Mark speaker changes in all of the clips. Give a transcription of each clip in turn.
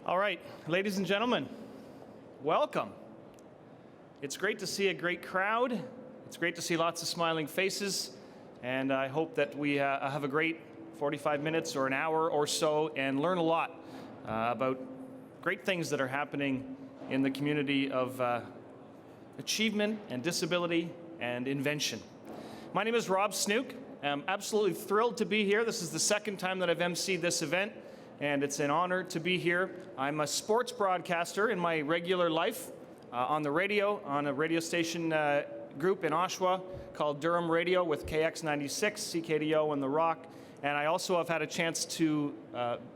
Speaker 1: All right, ladies and gentlemen, welcome. It's great to see a great crowd. It's great to see lots of smiling faces, and I hope that we have a great 45 minutes or an hour or so and learn a lot about great things that are happening in the community of achievement and disability and invention. My name is Rob Snook. I'm absolutely thrilled to be here. This is the second time that I've emceed this event, and it's an honor to be here. I'm a sports broadcaster in my regular life on the radio, on a radio station group in Oshawa called Durham Radio with KX96, CKDO, and The Rock. And I also have had a chance to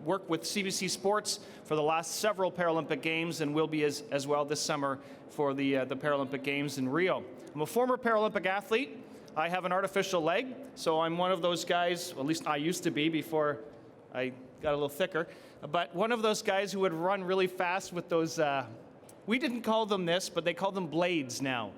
Speaker 1: work with CBC Sports for the last several Paralympic Games and will be as well this summer for the Paralympic Games in Rio. I'm a former Paralympic athlete. I have an artificial leg, so I'm one of those guys, well, at least I used to be before I got a little thicker, but one of those guys who would run really fast with those, we didn't call them this, but they call them blades now.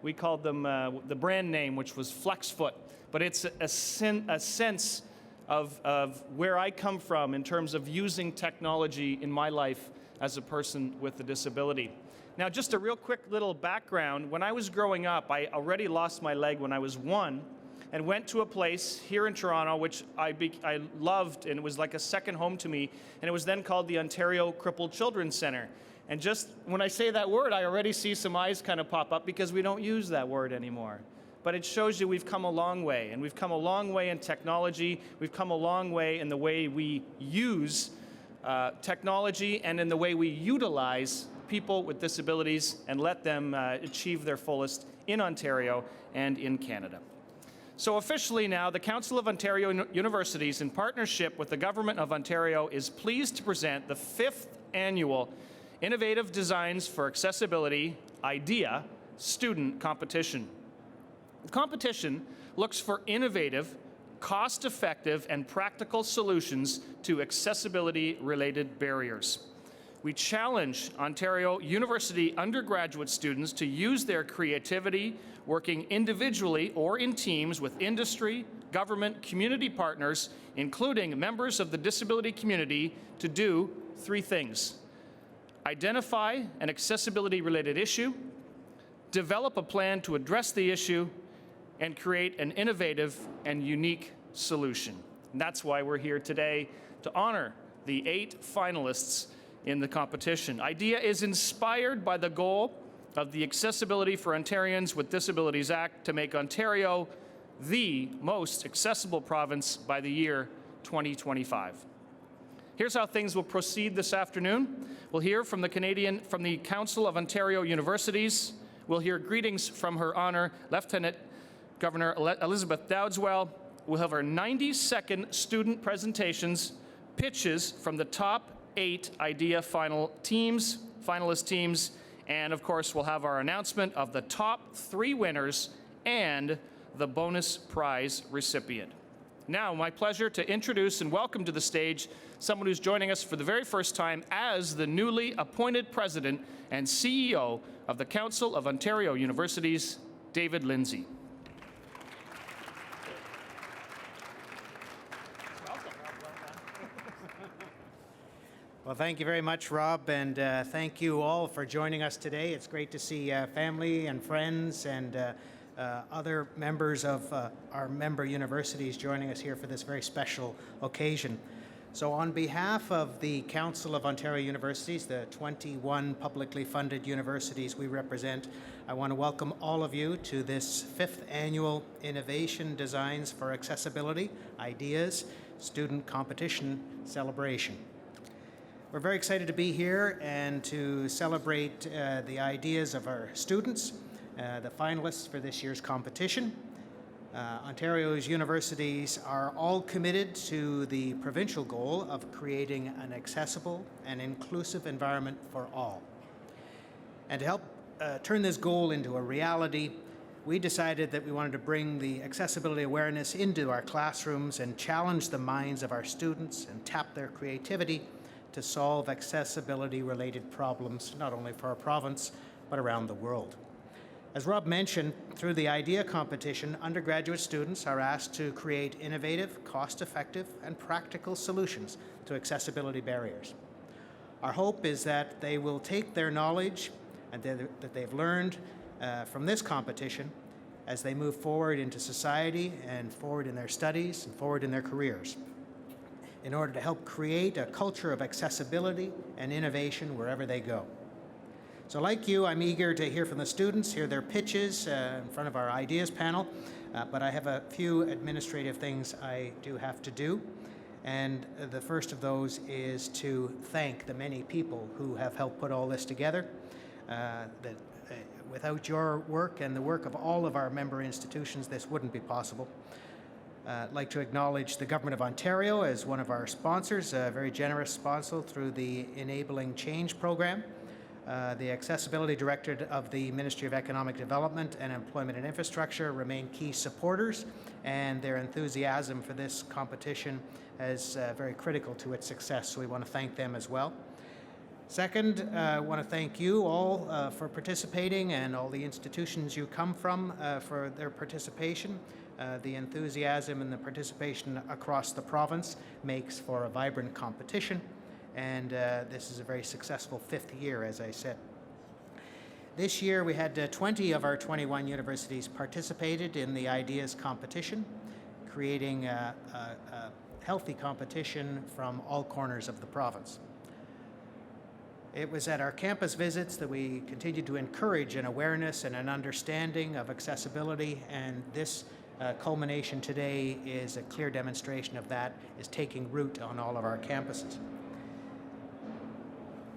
Speaker 1: We called them the brand name, which was Flex Foot. But it's a sense of where I come from in terms of using technology in my life as a person with a disability. Now, just a real quick little background. When I was growing up, I already lost my leg when I was 1 and went to a place here in Toronto, which I loved, and it was like a second home to me, and it was then called the Ontario Crippled Children's Centre. And just when I say that word, I already see some eyes kind of pop up because we don't use that word anymore. But it shows you we've come a long way, and we've come a long way in technology. We've come a long way in the way we use technology and in the way we utilize people with disabilities and let them achieve their fullest in Ontario and in Canada. So officially now, the Council of Ontario Universities, in partnership with the Government of Ontario, is pleased to present the 5th annual Innovative Designs for Accessibility, IDeA, student competition. The competition looks for innovative, cost-effective, and practical solutions to accessibility-related barriers. We challenge Ontario University undergraduate students to use their creativity, working individually or in teams with industry, government, community partners, including members of the disability community, to do 3 things: identify an accessibility-related issue, develop a plan to address the issue, and create an innovative and unique solution. And that's why we're here today, to honor the 8 finalists in the competition. IDeA is inspired by the goal of the Accessibility for Ontarians with Disabilities Act to make Ontario the most accessible province by the year 2025. Here's how things will proceed this afternoon. We'll hear from the Council of Ontario Universities. We'll hear greetings from Her Honour Lieutenant Governor Elizabeth Dowdeswell. We'll have our 90-second student presentations, pitches from the top 8 IDeA finalist teams, and of course we'll have our announcement of the top 3 winners and the bonus prize recipient. Now, my pleasure to introduce and welcome to the stage someone who's joining us for the very first time as the newly appointed President and CEO of the Council of Ontario Universities, David Lindsay.
Speaker 2: Well, thank you very much, Rob, and thank you all for joining us today. It's great to see family and friends and other members of our member universities joining us here for this very special occasion. So on behalf of the Council of Ontario Universities, the 21 publicly funded universities we represent, I want to welcome all of you to this 5th annual Innovation Designs for Accessibility, IDeA's student competition celebration. We're very excited to be here and to celebrate the ideas of our students, the finalists for this year's competition. Ontario's universities are all committed to the provincial goal of creating an accessible and inclusive environment for all. And to help turn this goal into a reality, we decided that we wanted to bring the accessibility awareness into our classrooms and challenge the minds of our students and tap their creativity to solve accessibility-related problems, not only for our province, but around the world. As Rob mentioned, through the IDeA competition, undergraduate students are asked to create innovative, cost-effective, and practical solutions to accessibility barriers. Our hope is that they will take their knowledge and that they've learned from this competition as they move forward into society and forward in their studies and forward in their careers, in order to help create a culture of accessibility and innovation wherever they go. So like you, I'm eager to hear from the students, hear their pitches in front of our ideas panel, but I have a few administrative things I do have to do. And the first of those is to thank the many people who have helped put all this together. Without your work and the work of all of our member institutions, this wouldn't be possible. I'd like to acknowledge the Government of Ontario as one of our sponsors, a very generous sponsor through the Enabling Change program. The Accessibility Directorate of the Ministry of Economic Development and Employment and Infrastructure remain key supporters, and their enthusiasm for this competition is very critical to its success, so we want to thank them as well. Second, I want to thank you all for participating, and all the institutions you come from for their participation. The enthusiasm and the participation across the province makes for a vibrant competition, and this is a very successful 5th year, as I said. This year we had 20 of our 21 universities participated in the IDea's competition, creating a healthy competition from all corners of the province. It was at our campus visits that we continued to encourage an awareness and an understanding of accessibility, and this culmination today is a clear demonstration of that, is taking root on all of our campuses.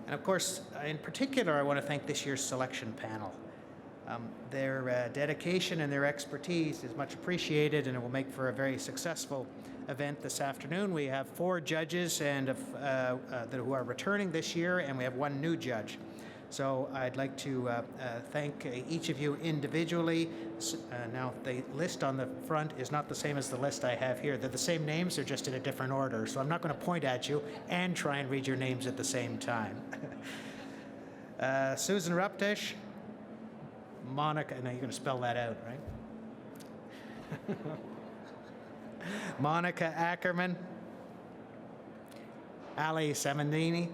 Speaker 2: And of course, in particular, I want to thank this year's selection panel. Their dedication and their expertise is much appreciated, and it will make for a very successful event this afternoon. We have 4 judges and who are returning this year, and we have 1 new judge. So I'd like to thank each of you individually. Now, the list on the front is not the same as the list I have here. They're the same names, they're just in a different order. So I'm not going to point at you and try and read your names at the same time. Susan Ruptash, Monica, now you're going to spell that out, right? Monica Ackerman, Ali Samandini,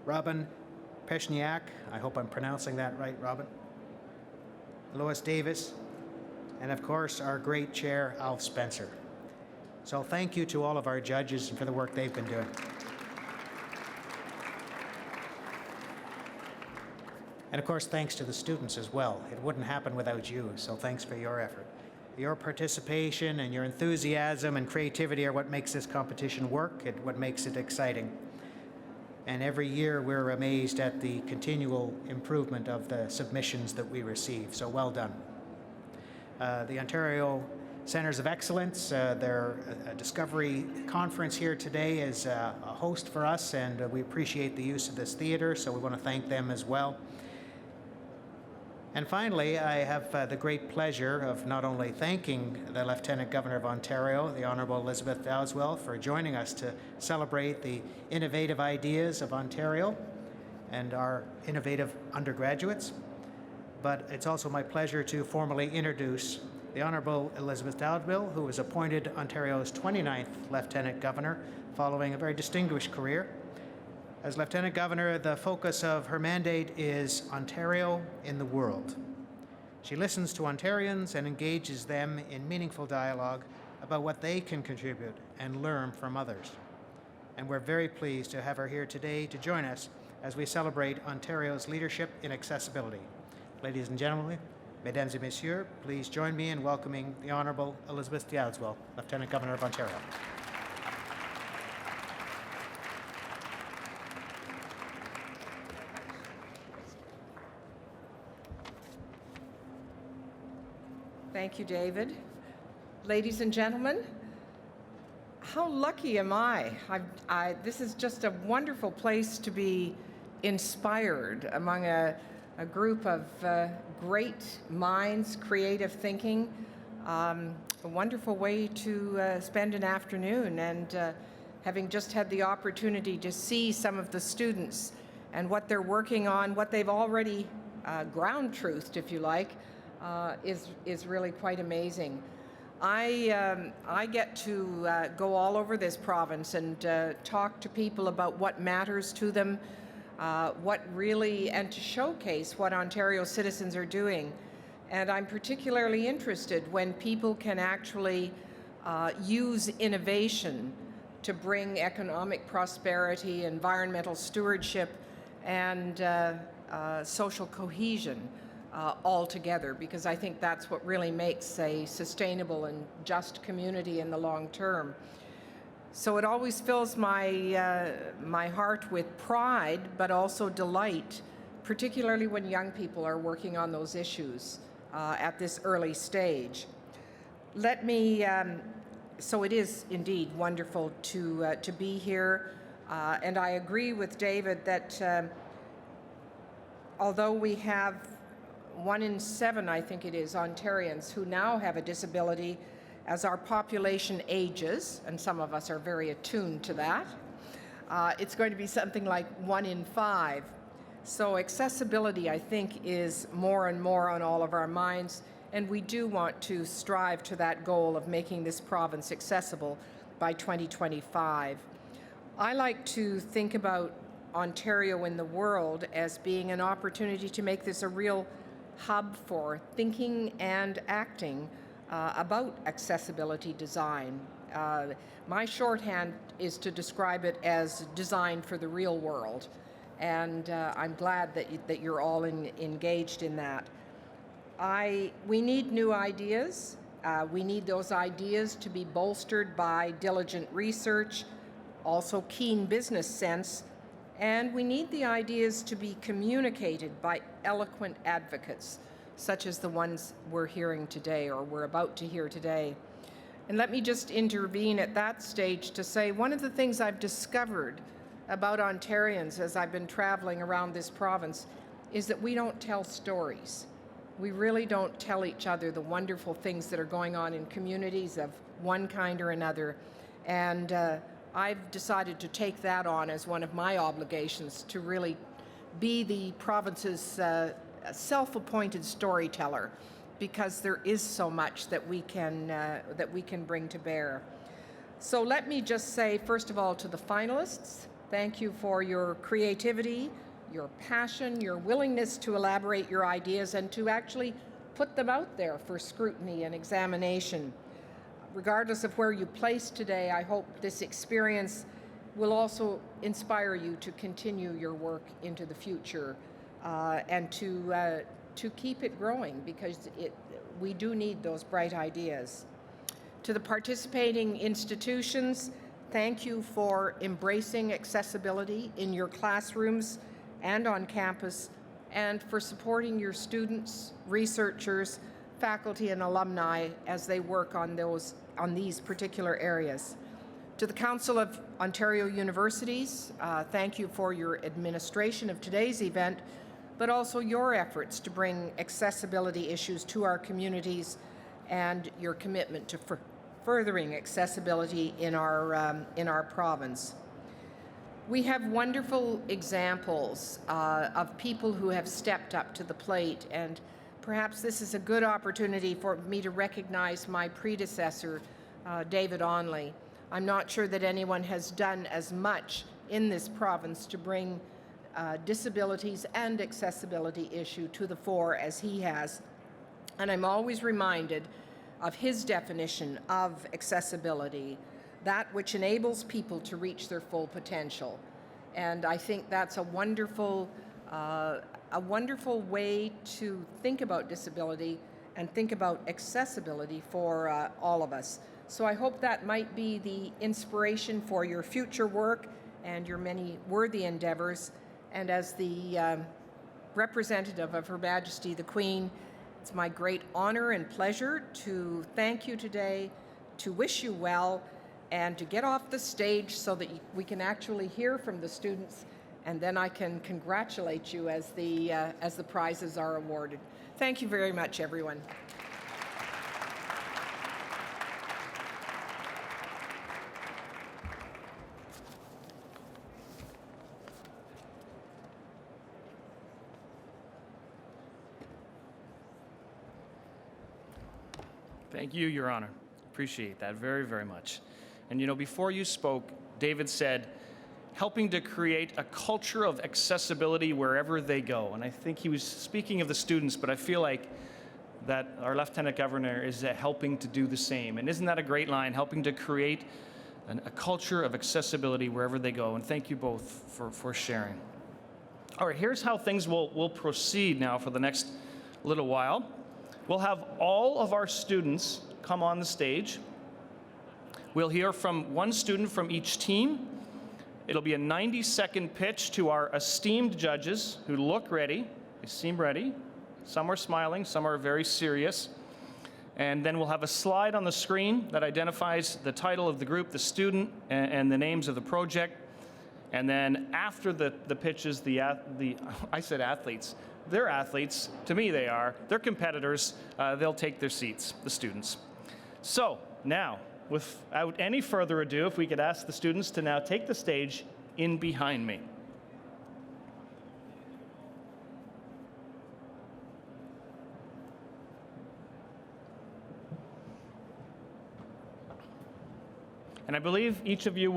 Speaker 2: Robyn Parashyniak, I hope I'm pronouncing that right, Robyn, Lois Davis, and of course our great chair, Alf Spencer. So thank you to all of our judges for the work they've been doing. And of course, thanks to the students as well. It wouldn't happen without you, so thanks for your effort. Your participation and your enthusiasm and creativity are what makes this competition work, and what makes it exciting. And every year we're amazed at the continual improvement of the submissions that we receive, so well done. The Ontario Centres of Excellence, their Discovery Conference here today is a host for us, and we appreciate the use of this theatre, so we want to thank them as well. And finally, I have the great pleasure of not only thanking the Lieutenant Governor of Ontario, the Honourable Elizabeth Dowdeswell, for joining us to celebrate the innovative ideas of Ontario and our innovative undergraduates, but it's also my pleasure to formally introduce the Honourable Elizabeth Dowdeswell, who was appointed Ontario's 29th Lieutenant Governor following a very distinguished career. As Lieutenant Governor, the focus of her mandate is Ontario in the world. She listens to Ontarians and engages them in meaningful dialogue about what they can contribute and learn from others. And we're very pleased to have her here today to join us as we celebrate Ontario's leadership in accessibility. Ladies and gentlemen, mesdames et messieurs, please join me in welcoming the Honourable Elizabeth Dowdeswell, Lieutenant Governor of Ontario.
Speaker 3: Thank you, David. Ladies and gentlemen, how lucky am I? This is just a wonderful place to be inspired among a group of great minds, creative thinking, a wonderful way to spend an afternoon, and having just had the opportunity to see some of the students and what they're working on, what they've already ground truthed, if you like, is really quite amazing. I get to go all over this province and talk to people about what matters to them, and to showcase what Ontario citizens are doing. And I'm particularly interested when people can actually use innovation to bring economic prosperity, environmental stewardship, and social cohesion all together, because I think that's what really makes a sustainable and just community in the long term. So it always fills my heart with pride, but also delight, particularly when young people are working on those issues at this early stage. So it is indeed wonderful to be here, and I agree with David that although we have 1 in 7, I think it is, Ontarians who now have a disability, as our population ages, and some of us are very attuned to that, it's going to be something like 1 in 5. So accessibility, I think, is more and more on all of our minds, and we do want to strive to that goal of making this province accessible by 2025. I like to think about Ontario in the world as being an opportunity to make this a real hub for thinking and acting about accessibility design. My shorthand is to describe it as design for the real world, and I'm glad that you're all engaged in that. We need new ideas. We need those ideas to be bolstered by diligent research, also keen business sense, and we need the ideas to be communicated by eloquent advocates, such as the ones we're hearing today, or we're about to hear today. And let me just intervene at that stage to say one of the things I've discovered about Ontarians as I've been traveling around this province is that we don't tell stories. We really don't tell each other the wonderful things that are going on in communities of one kind or another. And I've decided to take that on as one of my obligations, to really be the province's self-appointed storyteller, because there is so much that we can bring to bear. So let me just say, first of all, to the finalists, thank you for your creativity, your passion, your willingness to elaborate your ideas and to actually put them out there for scrutiny and examination. Regardless of where you place today, I hope this experience will also inspire you to continue your work into the future and to keep it growing, because we do need those bright ideas. To the participating institutions, thank you for embracing accessibility in your classrooms and on campus, and for supporting your students, researchers, faculty, and alumni as they work on these particular areas. To the Council of Ontario Universities, thank you for your administration of today's event, but also your efforts to bring accessibility issues to our communities and your commitment to furthering accessibility in our province. We have wonderful examples of people who have stepped up to the plate, and perhaps this is a good opportunity for me to recognize my predecessor, David Onley. I'm not sure that anyone has done as much in this province to bring disabilities and accessibility issue to the fore as he has. And I'm always reminded of his definition of accessibility, that which enables people to reach their full potential. And I think that's a wonderful way to think about disability and think about accessibility for all of us. So I hope that might be the inspiration for your future work and your many worthy endeavors. And as the representative of Her Majesty the Queen, it's my great honor and pleasure to thank you today, to wish you well, and to get off the stage so that we can actually hear from the students, and then I can congratulate you as the prizes are awarded. Thank you very much, everyone.
Speaker 1: Thank you, Your Honor. Appreciate that very, very much. And you know, before you spoke, David said, helping to create a culture of accessibility wherever they go. And I think he was speaking of the students, but I feel like that our Lieutenant Governor is helping to do the same. And isn't that a great line, helping to create a culture of accessibility wherever they go? And thank you both for sharing. All right, here's how things will proceed now for the next little while. We'll have all of our students come on the stage. We'll hear from one student from each team. It'll be a 90-second pitch to our esteemed judges who look ready. They seem ready. Some are smiling, some are very serious. And then we'll have a slide on the screen that identifies the title of the group, the student, and the names of the project. And then after the pitches, I said athletes. They're athletes. To me, they are. They're competitors. They'll take their seats, the students. So now, without any further ado, if we could ask the students to now take the stage in behind me. And I believe each of you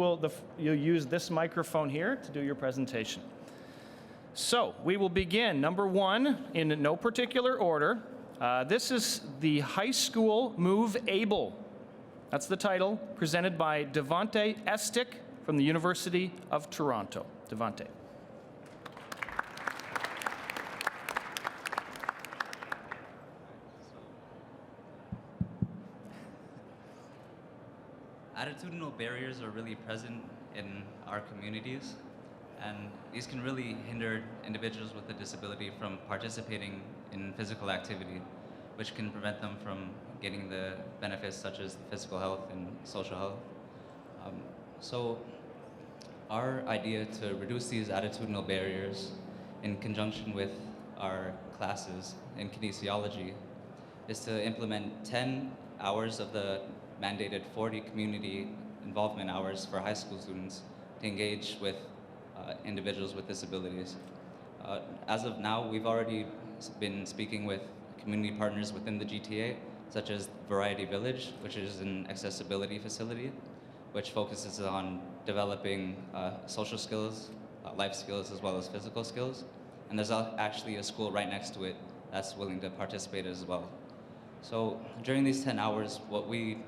Speaker 1: you'll use this microphone here to do your presentation. So we will begin, number one, in no particular order. This is the High School Move Able. That's the title, presented by Devante Estick from the University of Toronto. Devante.
Speaker 4: Attitudinal barriers are really present in our communities, and these can really hinder individuals with a disability from participating in physical activity, which can prevent them from getting the benefits such as physical health and social health. So our idea to reduce these attitudinal barriers in conjunction with our classes in kinesiology is to implement 10 hours of the mandated 40 community involvement hours for high school students to engage with individuals with disabilities. As of now, we've already been speaking with community partners within the GTA, such as Variety Village, which is an accessibility facility, which focuses on developing social skills, life skills, as well as physical skills. And there's actually a school right next to it that's willing to participate as well. So during these 10 hours, what we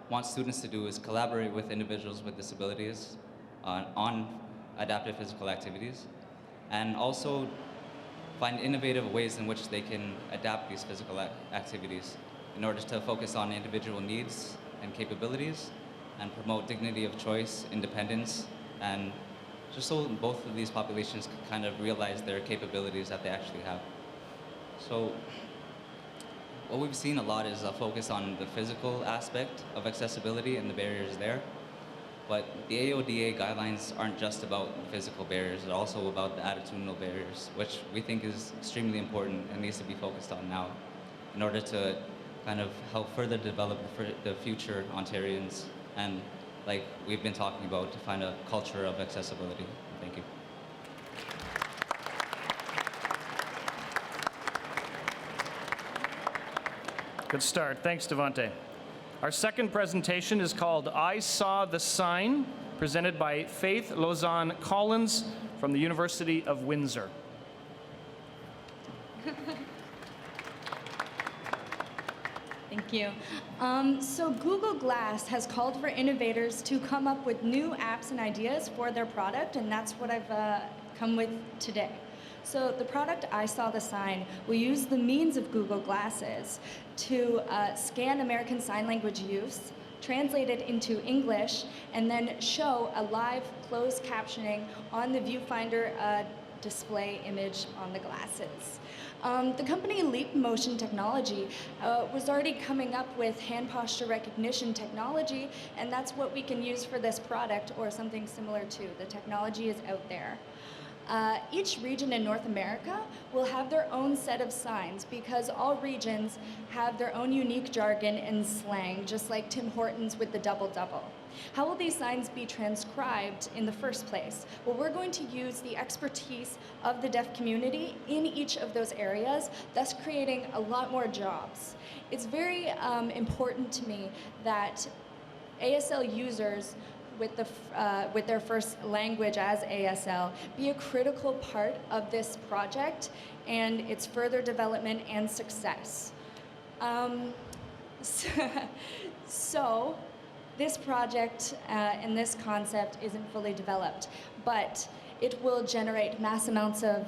Speaker 4: want students to do is collaborate with individuals with disabilities on adaptive physical activities, and also find innovative ways in which they can adapt these physical activities in order to focus on individual needs and capabilities and promote dignity of choice, independence, and just so both of these populations can kind of realize their capabilities that they actually have. So what we've seen a lot is a focus on the physical aspect of accessibility and the barriers there. But the AODA guidelines aren't just about the physical barriers, they're also about the attitudinal barriers, which we think is extremely important and needs to be focused on now in order to kind of help further develop the future Ontarians and, like we've been talking about, to find a culture of accessibility. Thank you.
Speaker 1: Good start. Thanks, Devante. Our second presentation is called I Saw the Sign, presented by Faith Lozon Collins from the University of Windsor.
Speaker 5: Thank you. So Google Glass has called for innovators to come up with new apps and ideas for their product, and that's what I've come with today. So the product I Saw the Sign will use the means of Google Glasses to scan American Sign Language use, translate it into English, and then show a live closed captioning on the viewfinder display image on the glasses. The company Leap Motion Technology was already coming up with hand posture recognition technology, and that's what we can use for this product or something similar to. The technology is out there. Each region in North America will have their own set of signs because all regions have their own unique jargon and slang, just like Tim Hortons with the double-double. How will these signs be transcribed in the first place? Well, we're going to use the expertise of the deaf community in each of those areas, thus creating a lot more jobs. It's very important to me that ASL users with their first language as ASL be a critical part of this project and its further development and success. So this project and this concept isn't fully developed, but it will generate mass amounts of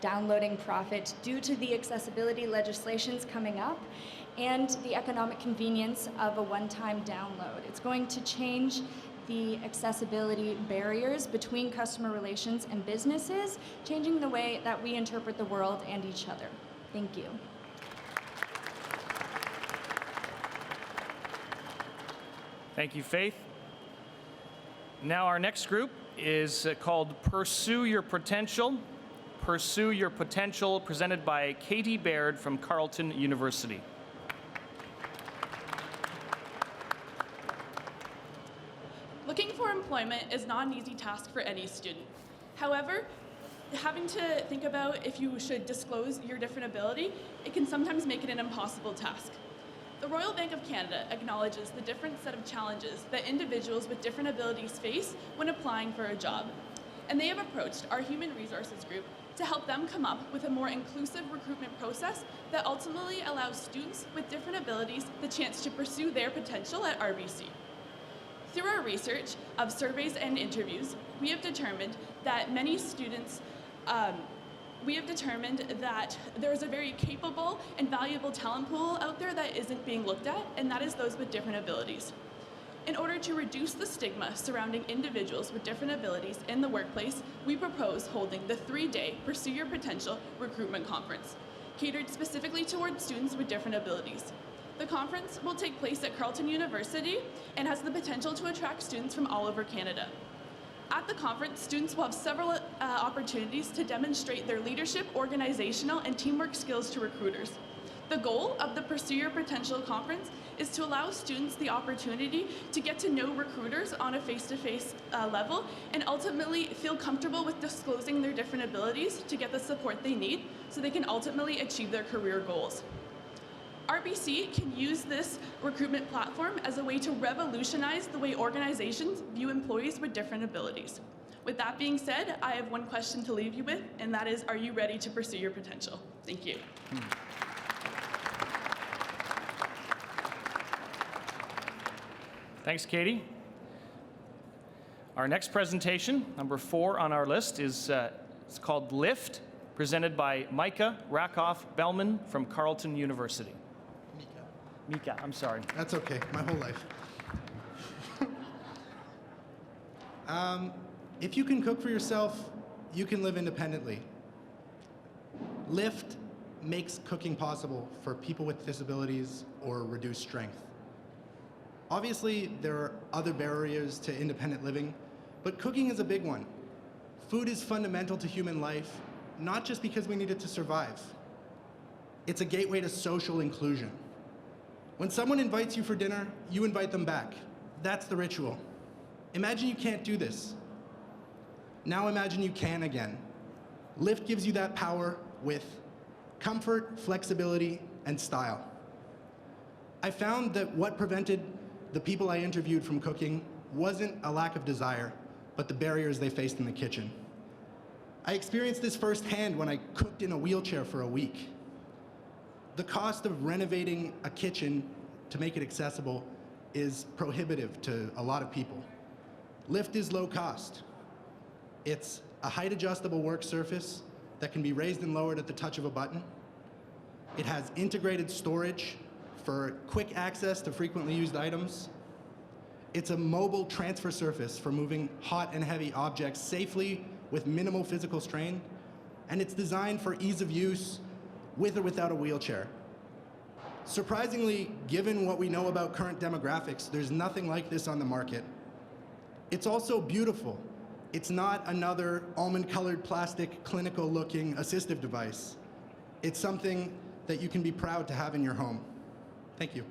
Speaker 5: downloading profit due to the accessibility legislations coming up and the economic convenience of a one-time download. It's going to change the accessibility barriers between customer relations and businesses, changing the way that we interpret the world and each other. Thank you.
Speaker 1: Thank you, Faith. Now our next group is called Pursue Your Potential. Pursue Your Potential, presented by Katie Baird from Carleton University.
Speaker 6: Looking for employment is not an easy task for any student. However, having to think about if you should disclose your different ability, it can sometimes make it an impossible task. The Royal Bank of Canada acknowledges the different set of challenges that individuals with different abilities face when applying for a job. And they have approached our Human Resources group to help them come up with a more inclusive recruitment process that ultimately allows students with different abilities the chance to pursue their potential at RBC. Through our research of surveys and interviews, we have determined that there is a very capable and valuable talent pool out there that isn't being looked at, and that is those with different abilities. In order to reduce the stigma surrounding individuals with different abilities in the workplace, we propose holding the 3-day Pursue Your Potential recruitment conference, catered specifically towards students with different abilities. The conference will take place at Carleton University and has the potential to attract students from all over Canada. At the conference, students will have several opportunities to demonstrate their leadership, organizational, and teamwork skills to recruiters. The goal of the Pursue Your Potential conference is to allow students the opportunity to get to know recruiters on a face-to-face level and ultimately feel comfortable with disclosing their different abilities to get the support they need so they can ultimately achieve their career goals. RBC can use this recruitment platform as a way to revolutionize the way organizations view employees with different abilities. With that being said, I have one question to leave you with, and that is, are you ready to pursue your potential? Thank you.
Speaker 1: Thanks, Katie. Our next presentation, number 4 on our list, is it's called Lift, presented by Micah Rakoff-Bellman from Carleton University. Mika, I'm sorry.
Speaker 7: That's okay, my whole life. If you can cook for yourself, you can live independently. Lift makes cooking possible for people with disabilities or reduced strength. Obviously, there are other barriers to independent living, but cooking is a big one. Food is fundamental to human life, not just because we need it to survive. It's a gateway to social inclusion. When someone invites you for dinner, you invite them back. That's the ritual. Imagine you can't do this. Now imagine you can again. Lift gives you that power with comfort, flexibility, and style. I found that what prevented the people I interviewed from cooking wasn't a lack of desire, but the barriers they faced in the kitchen. I experienced this firsthand when I cooked in a wheelchair for a week. The cost of renovating a kitchen to make it accessible is prohibitive to a lot of people. Lift is low cost. It's a height-adjustable work surface that can be raised and lowered at the touch of a button. It has integrated storage for quick access to frequently used items. It's a mobile transfer surface for moving hot and heavy objects safely with minimal physical strain. And it's designed for ease of use with or without a wheelchair. Surprisingly, given what we know about current demographics, there's nothing like this on the market. It's also beautiful. It's not another almond-colored plastic, clinical-looking assistive device. It's something that you can be proud to have in your home. Thank you.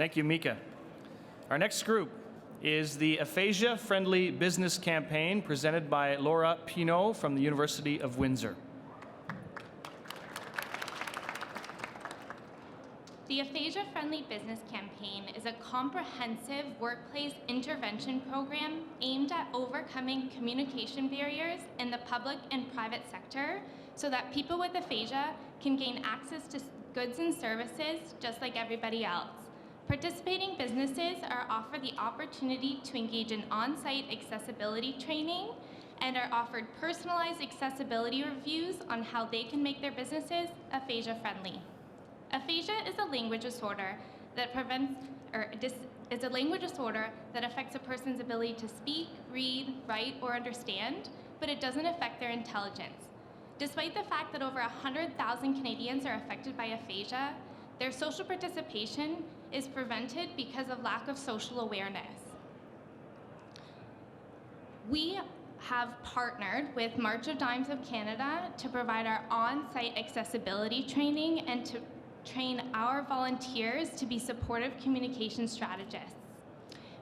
Speaker 1: Thank you, Mika. Our next group is the Aphasia Friendly Business Campaign presented by Laura Pinault from the University of Windsor.
Speaker 8: The Aphasia Friendly Business Campaign is a comprehensive workplace intervention program aimed at overcoming communication barriers in the public and private sector so that people with aphasia can gain access to goods and services just like everybody else. Participating businesses are offered the opportunity to engage in on-site accessibility training and are offered personalized accessibility reviews on how they can make their businesses aphasia friendly. Aphasia is a language disorder that affects a person's ability to speak, read, write, or understand, but it doesn't affect their intelligence. Despite the fact that over 100,000 Canadians are affected by aphasia, their social participation is prevented because of lack of social awareness. We have partnered with March of Dimes of Canada to provide our on-site accessibility training and to train our volunteers to be supportive communication strategists.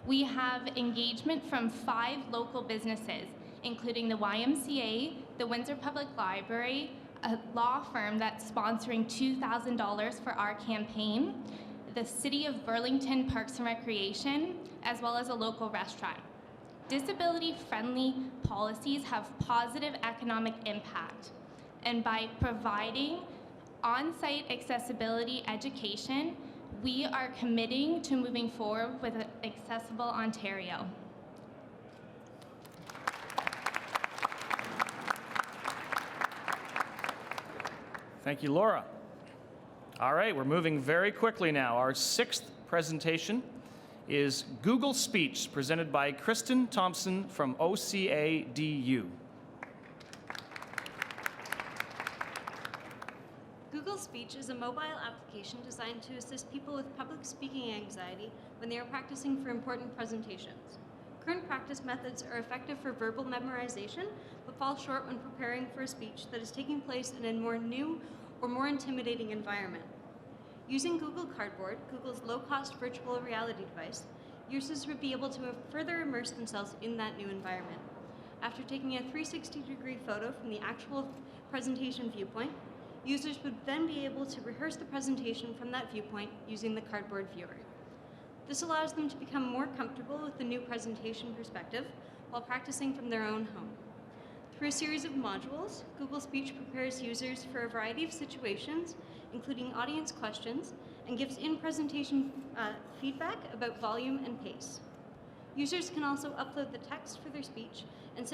Speaker 8: We have engagement from 5 local businesses, including the YMCA, the Windsor Public Library, a law firm that's sponsoring $2,000 for our campaign, the City of Burlington Parks and Recreation, as well as a local restaurant. Disability-friendly policies have positive economic impact, and by providing on-site accessibility education, we are committing to moving forward with Accessible Ontario.
Speaker 1: Thank you, Laura. All right, we're moving very quickly now. Our 6th presentation is Google Speech, presented by Kristen Thompson from OCADU.
Speaker 9: Google Speech is a mobile application designed to assist people with public speaking anxiety when they are practicing for important presentations. Current practice methods are effective for verbal memorization, but fall short when preparing for a speech that is taking place in a more new or more intimidating environment. Using Google Cardboard, Google's low-cost virtual reality device, users would be able to further immerse themselves in that new environment. After taking a 360-degree photo from the actual presentation viewpoint, users would then be able to rehearse the presentation from that viewpoint using the Cardboard viewer. This allows them to become more comfortable with the new presentation perspective while practicing from their own home. Through a series of modules, Google Speech prepares users for a variety of situations, including audience questions, and gives in-presentation feedback about volume and pace. Users can also upload the text for their speech, and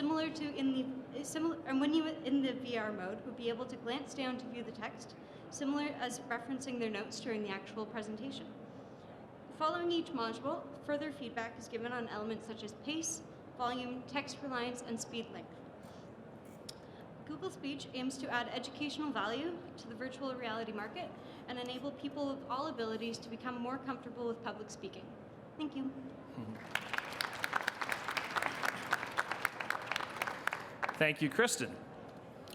Speaker 9: when you in the VR mode would be able to glance down to view the text, similar as referencing their notes during the actual presentation. Following each module, further feedback is given on elements such as pace, volume, text reliance, and speed length. Google Speech aims to add educational value to the virtual reality market and enable people with all abilities to become more comfortable with public speaking. Thank you.
Speaker 1: Thank you, Kristen.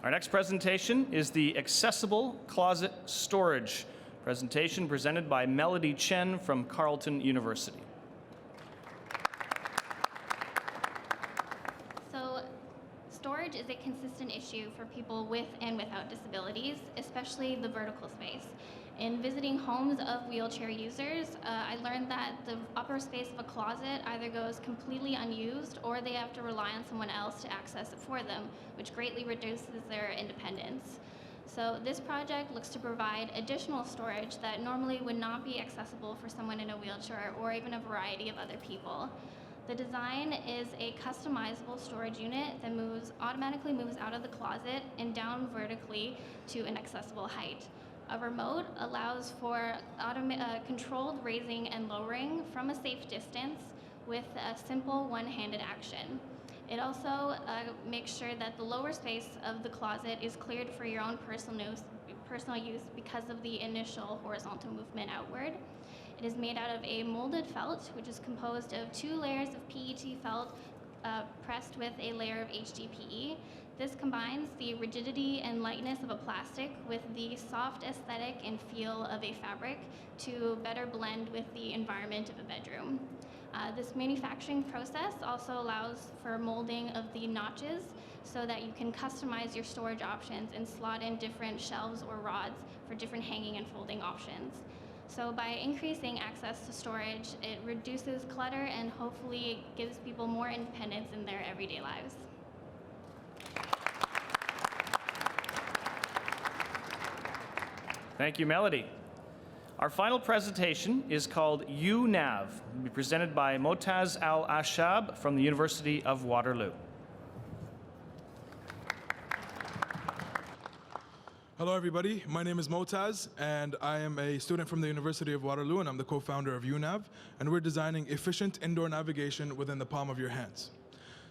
Speaker 1: Our next presentation is the Accessible Closet Storage presentation presented by Melody Chen from Carleton University.
Speaker 8: So, storage is a consistent issue for people with and without disabilities, especially the vertical space. In visiting homes of wheelchair users, I learned that the upper space of a closet either goes completely unused or they have to rely on someone else to access it for them, which greatly reduces their independence. So this project looks to provide additional storage that normally would not be accessible for someone in a wheelchair or even a variety of other people. The design is a customizable storage unit that automatically moves out of the closet and down vertically to an accessible height. A remote allows for controlled raising and lowering from a safe distance with a simple one-handed action. It also makes sure that the lower space of the closet is cleared for your own personal use because of the initial horizontal movement outward. It is made out of a molded felt, which is composed of 2 layers of PET felt pressed with a layer of HDPE. This combines the rigidity and lightness of a plastic with the soft aesthetic and feel of a fabric to better blend with the environment of a bedroom. This manufacturing process also allows for molding of the notches so that you can customize your storage options and slot in different shelves or rods for different hanging and folding options. So by increasing access to storage, it reduces clutter and hopefully gives people more independence in their everyday lives.
Speaker 1: Thank you, Melody. Our final presentation is called UNAV. It will be presented by Motaz Al-Ashab from the University of Waterloo.
Speaker 10: Hello, everybody. My name is Motaz, and I am a student from the University of Waterloo, and I'm the co-founder of UNAV, and we're designing efficient indoor navigation within the palm of your hands.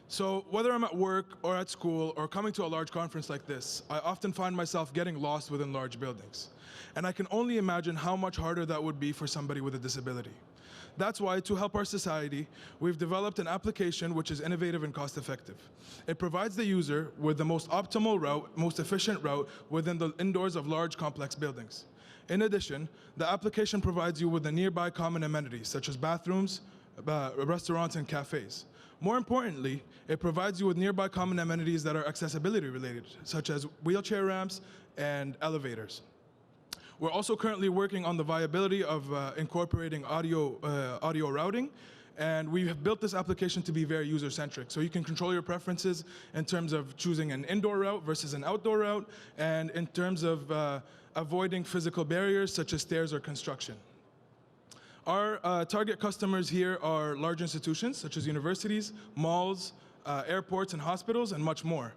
Speaker 10: So whether I'm at work or at school or coming to a large conference like this, I often find myself getting lost within large buildings. And I can only imagine how much harder that would be for somebody with a disability. That's why, to help our society, we've developed an application which is innovative and cost-effective. It provides the user with the most optimal route, most efficient route within the indoors of large, complex buildings. In addition, the application provides you with the nearby common amenities, such as bathrooms, restaurants, and cafes. More importantly, it provides you with nearby common amenities that are accessibility related, such as wheelchair ramps and elevators. We're also currently working on the viability of incorporating audio routing, and we have built this application to be very user-centric. So you can control your preferences in terms of choosing an indoor route versus an outdoor route, and in terms of avoiding physical barriers such as stairs or construction. Our target customers here are large institutions such as universities, malls, airports and hospitals, and much more.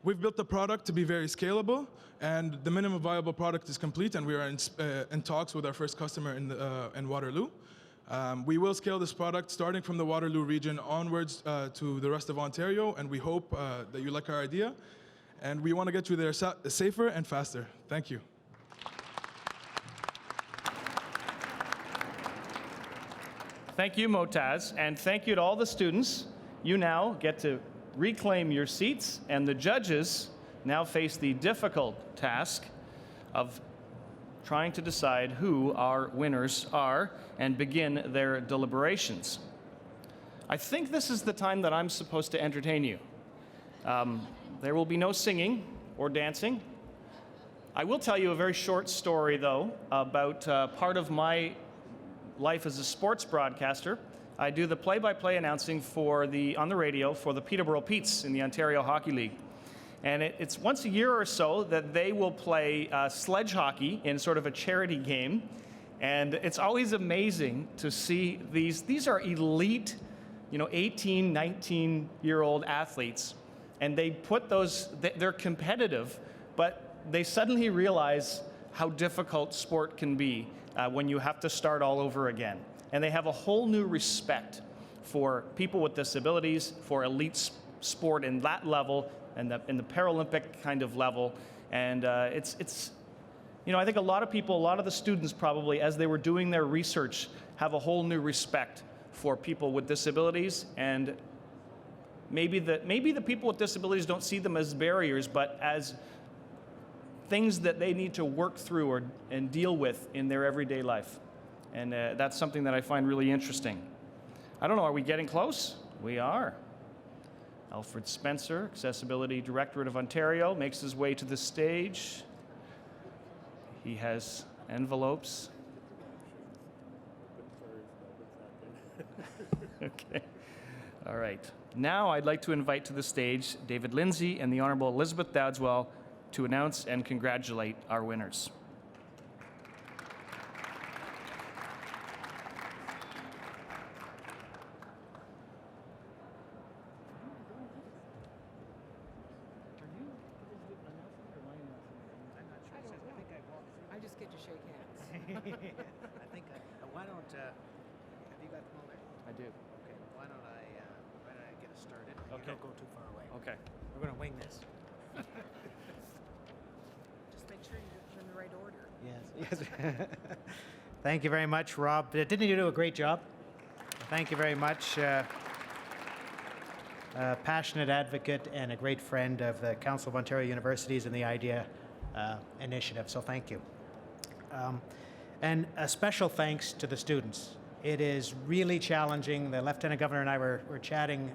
Speaker 10: We've built the product to be very scalable, and the minimum viable product is complete, and we are in talks with our first customer in Waterloo. We will scale this product starting from the Waterloo region onwards to the rest of Ontario, and we hope that you like our idea. And we want to get you there safer and faster. Thank you.
Speaker 1: Thank you, Motaz, and thank you to all the students. You now get to reclaim your seats, and the judges now face the difficult task of trying to decide who our winners are and begin their deliberations. I think this is the time that I'm supposed to entertain you. There will be no singing or dancing. I will tell you a very short story, though, about part of my life as a sports broadcaster. I do the play-by-play announcing on the radio for the Peterborough Petes in the Ontario Hockey League. And it's once a year or so that they will play sledge hockey in sort of a charity game. And it's always amazing to see these are elite, 18, 19-year-old athletes. And they put they're competitive, but they suddenly realize how difficult sport can be when you have to start all over again. And they have a whole new respect for people with disabilities, for elite sport in that level, and in the Paralympic kind of level. And I think a lot of the students probably, as they were doing their research, have a whole new respect for people with disabilities. And maybe the people with disabilities don't see them as barriers, but as things that they need to work through and deal with in their everyday life. And that's something that I find really interesting. I don't know, are we getting close? We are. Alfred Spencer, Accessibility Directorate of Ontario, makes his way to the stage. He has envelopes. Okay. All right. Now I'd like to invite to the stage David Lindsay and the Honorable Elizabeth Dowdswell to announce and congratulate our winners.
Speaker 3: I just get to shake hands.
Speaker 2: Why don't, have you got them all there?
Speaker 1: I do.
Speaker 2: Okay, why don't I get us started?
Speaker 1: Okay.
Speaker 2: You don't go too far away.
Speaker 1: Okay.
Speaker 2: We're going to wing this.
Speaker 3: Just make sure you do them in the right order.
Speaker 2: Yes. Thank you very much, Rob. Didn't you do a great job? Thank you very much. a passionate advocate and a great friend of the Council of Ontario Universities and the IDeA initiative, so thank you. And a special thanks to the students. It is really challenging. The Lieutenant Governor and I were chatting.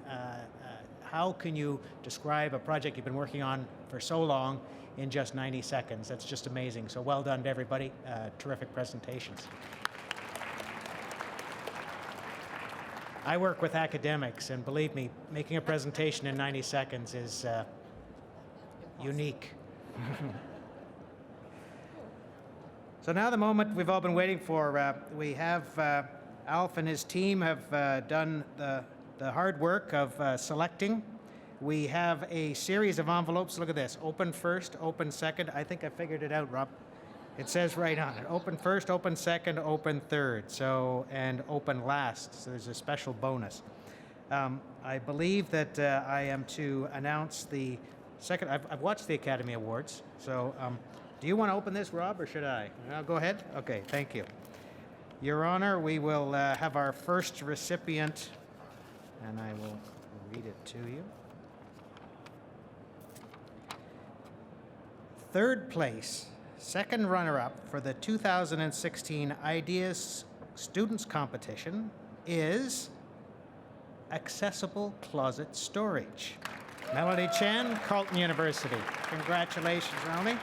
Speaker 2: How can you describe a project you've been working on for so long in just 90 seconds? That's just amazing. So well done to everybody. Terrific presentations. I work with academics, and believe me, making a presentation in 90 seconds is unique. So now the moment we've all been waiting for. We have Alf and his team have done the hard work of selecting. We have a series of envelopes. Look at this. Open first, open second. I think I figured it out, Rob. It says right on it. Open first, open second, open third. So, and open last. So there's a special bonus. I believe that I am to announce the second. I've watched the Academy Awards. So do you want to open this, Rob, or should I? I'll go ahead. Okay, thank you. Your Honor, we will have our first recipient, and I will read it to you. Third place, second runner-up for the 2016 IDeA Students Competition is Accessible Closet Storage. Melody Chen, Carleton University. Congratulations, Melody.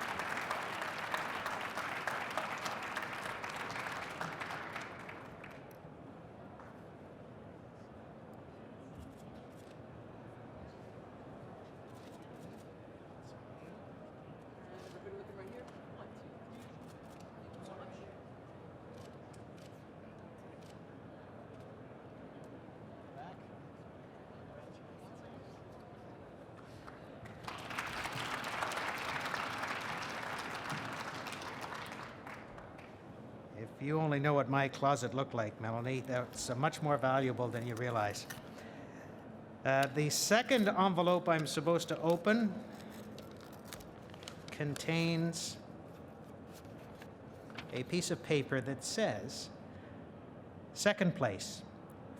Speaker 2: If you only know what my closet looked like, Melanie, that's much more valuable than you realize. The second envelope I'm supposed to open contains a piece of paper that says, second place,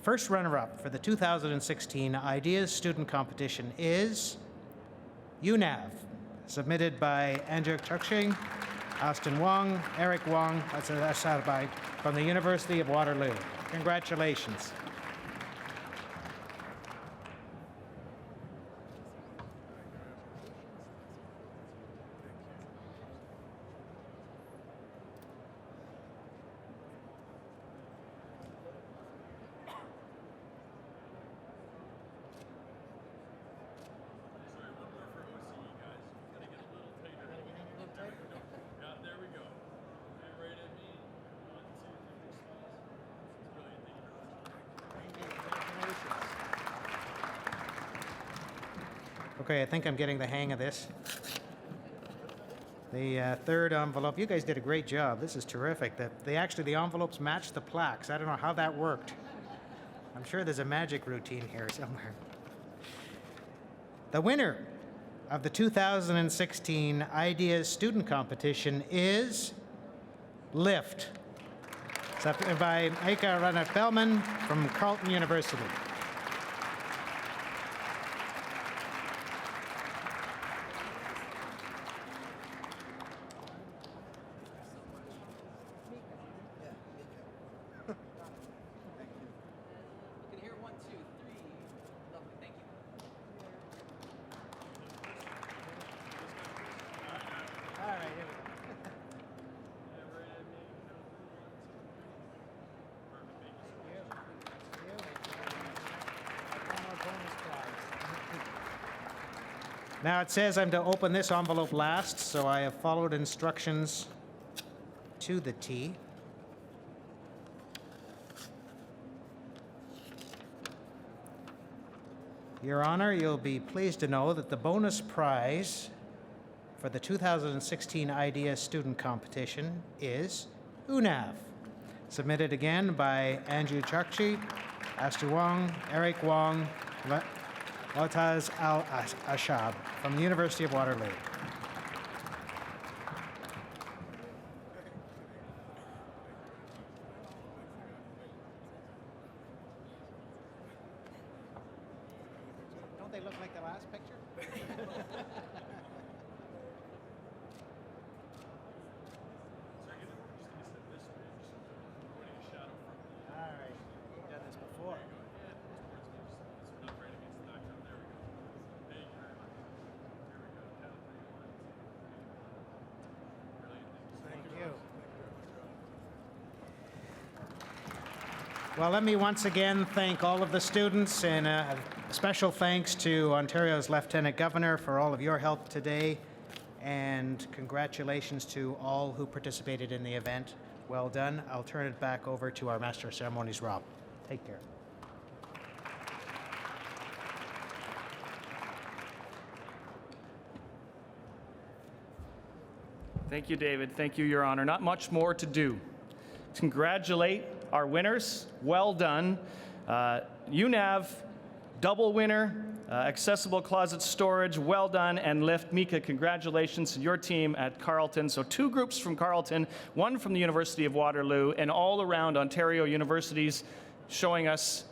Speaker 2: first runner-up for the 2016 IDeA Student Competition is UNAV, submitted by Andrew Chukshi, Austin Wong, Eric Wong, from the University of Waterloo. Congratulations. Okay, I think I'm getting the hang of this. The third envelope, you guys did a great job. This is terrific. The envelopes match the plaques. I don't know how that worked. I'm sure there's a magic routine here somewhere. The winner of the 2016 IDeA Student Competition is Lift, by Aika Ranat-Bellman from Carleton University. Now it says I'm to open this envelope last, so I have followed instructions to the T. Your Honor, you'll be pleased to know that the bonus prize for the 2016 IDeA Student Competition is UNAV, submitted again by Andrew Chakchi, Astu Wong, Eric Wong, Motaz Al-Ashab from the University of Waterloo. last picture? All right, we've done this before. Thank you. Well, let me once again thank all of the students, and a special thanks to Ontario's Lieutenant Governor for all of your help today, and congratulations to all who participated in the event. Well done. I'll turn it back over to our Master of Ceremonies, Rob. Take care.
Speaker 1: Thank you, David. Thank you, Your Honor. Not much more to do. Congratulate our winners. Well done. UNAV, double winner, accessible closet storage, well done. And Lift, Mika, congratulations to your team at Carleton. So 2 groups from Carleton, 1 from the University of Waterloo, and all around Ontario universities, showing us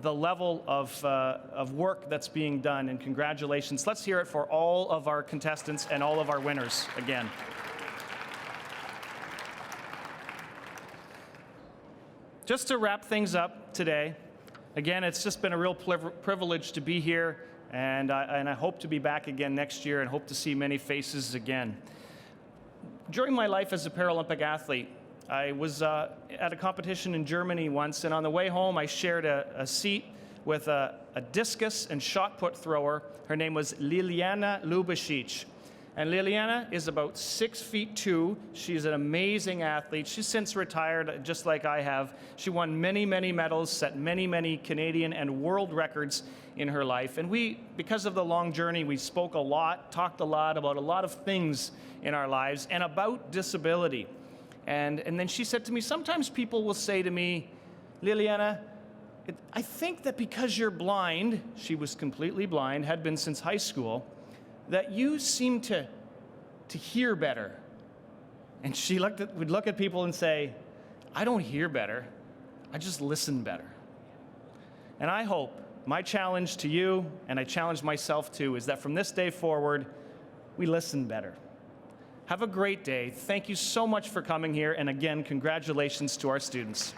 Speaker 1: the level of work that's being done, and congratulations. Let's hear it for all of our contestants and all of our winners again. Just to wrap things up today, again, it's just been a real privilege to be here, and I hope to be back again next year and hope to see many faces again. During my life as a Paralympic athlete, I was at a competition in Germany once, and on the way home, I shared a seat with a discus and shot put thrower. Her name was Liliana Lubasic. And Liliana is about 6'2". She's an amazing athlete. She's since retired, just like I have. She won many, many medals, set many, many Canadian and world records in her life. And we, because of the long journey, we spoke a lot, talked a lot about a lot of things in our lives and about disability. And then she said to me, sometimes people will say to me, Liliana, I think that because you're blind, she was completely blind, had been since high school, that you seem to hear better. And she would look at people and say, I don't hear better, I just listen better. And I hope my challenge to you, and I challenge myself too, is that from this day forward, we listen better. Have a great day. Thank you so much for coming here, and again, congratulations to our students.